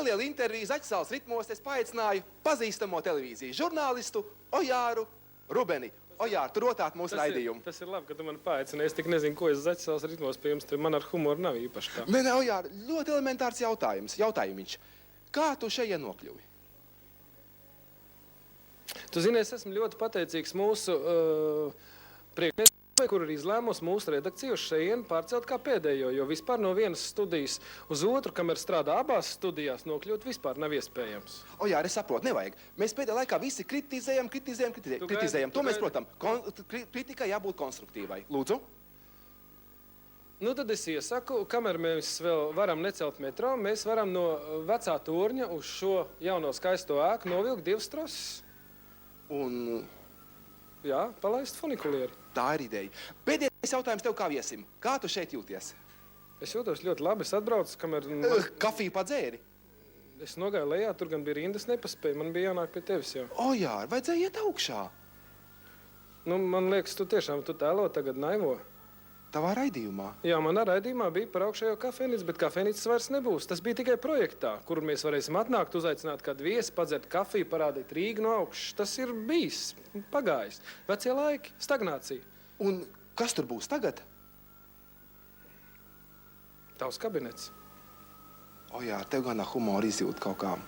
nelielu interviju Zaķisāles ritmos es paaicināju pazīstamo televīziju žurnālistu Ojāru Rubeni. Ojār, tu rotāt mūsu raidījumu. Tas ir labi, ka tu mani paaicināji. Es tik nezinu, ko es Zaķisāles ritmos pie jums, man ar humoru nav īpaši tā. Nē, Ojār, ļoti elementārs jautājumiņš. Kā tu šeit nokļuvi? Tu zini, es esmu ļoti pateicīgs mūsu priekšniecībai, kur ir izlēmusi mūsu redakciju uz šejienu pārcelt kā pēdējo, jo vispār no vienas studijas uz otru, kamēr strādā abās studijās, nokļūt vispār nav iespējams. Ojār, es saprotu, nevajag. Mēs pēdējā laikā visi kritizējam. To mēs, protams, kritikai jābūt konstruktīvai. Lūdzu? Nu, tad es iesaku, kamēr mēs vēl varam necelt metro, mēs varam no vecā torņa uz šo jauno skaisto ēku novilkt 2 troses. Un... Jā, palaist funikulieri. Tā ir ideja. Pēdējais jautājums tev kā viesim. Kā tu šeit jūties? Es jūtos ļoti labi. Es atbraucu, kamēr... Kafiju padzēri? Es nogāju lejā, tur gan bija rindas, nepaspēju. Man bija jānāk pie tevis jau. Ojār, vajadzēja iet augšā. Nu, man liekas, tu tēlo tagad naivo. Tavā raidījumā? Jā, manā raidījumā bija par augšējo kafejnīcu, bet kafejnīcas vairs nebūs. Tas bija tikai projektā, kur mēs varēsim atnākt, uzaicināt kādu viesi, padzert kafiju, parādīt Rīgu no augšas. Tas ir bijis, pagājis. Vecie laiki, stagnācija. Un kas tur būs tagad? Tavs kabinets. Ojār, tev gan humora izjūt kaut kā.